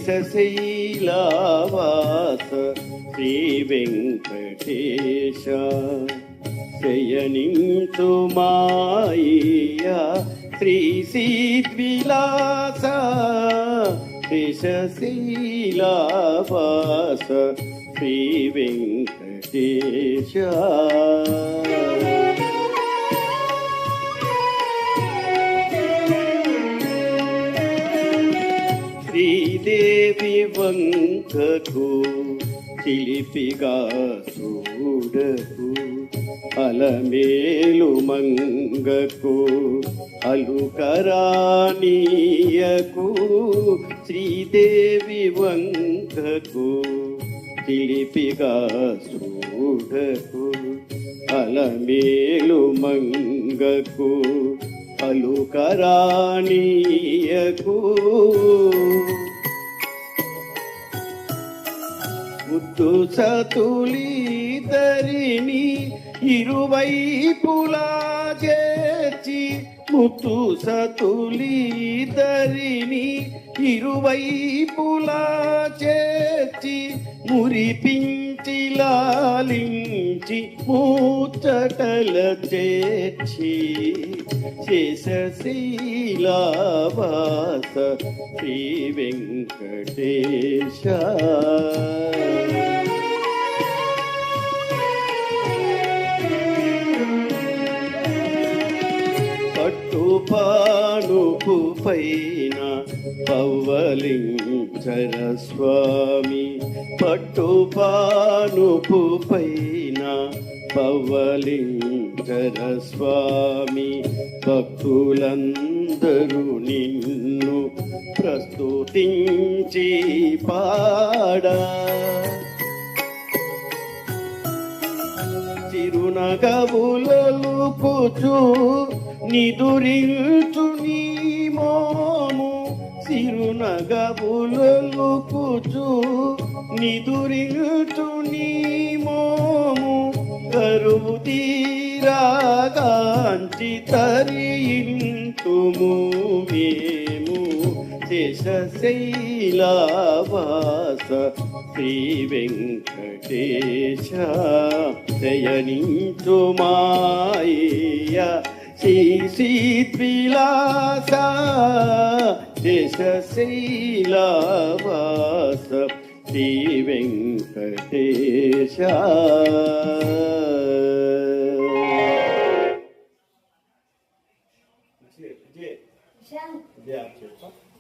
శేషశైలవాస శ్రీ వెంకటేశ శయనించు మాయ్యా శ్రీ సిద్విలాస శేషశైలవాస శ్రీ వెంకటేశ శ్రీదేవి వంకకు చిలిపిగా చూడకు అలమేలు మంగకు అలుకరానీయకు శ్రీదేవి వంకకు చిలిపిగా చూడకు అలమేలు మంగకు అలుకరానీయకు ముద్దు సతులిద్దరిని ఇరువైపులా చేర్చి ముద్దు సతులిద్దరిని ఇరువైపులా చేర్చి మురిపించి లాలించి ముచ్చటల చేర్చి శేషశైలవాస శ్రీ వెంకటేశ పట్టుపానుపు పైన పవ్వలించర స్వామి పట్టుపానుపు పైన పవ్వలించర స్వామి భక్తులందరూ నిన్ను ప్రస్తుతించి పాడా చిరునగవులలుపుచు నిదురించు నీ మోము చిరునగవులలుపుచు నిదురించు నీ మోము కరువు తీరాగాంచి తరింతుము మేము శేషశైలవాస శ్రీ వెంకటేశ శయనించు మాయ్యా శ్రీ సిద్విలాస శేషశైలవాస శ్రీ వెంకటేశ. Viens.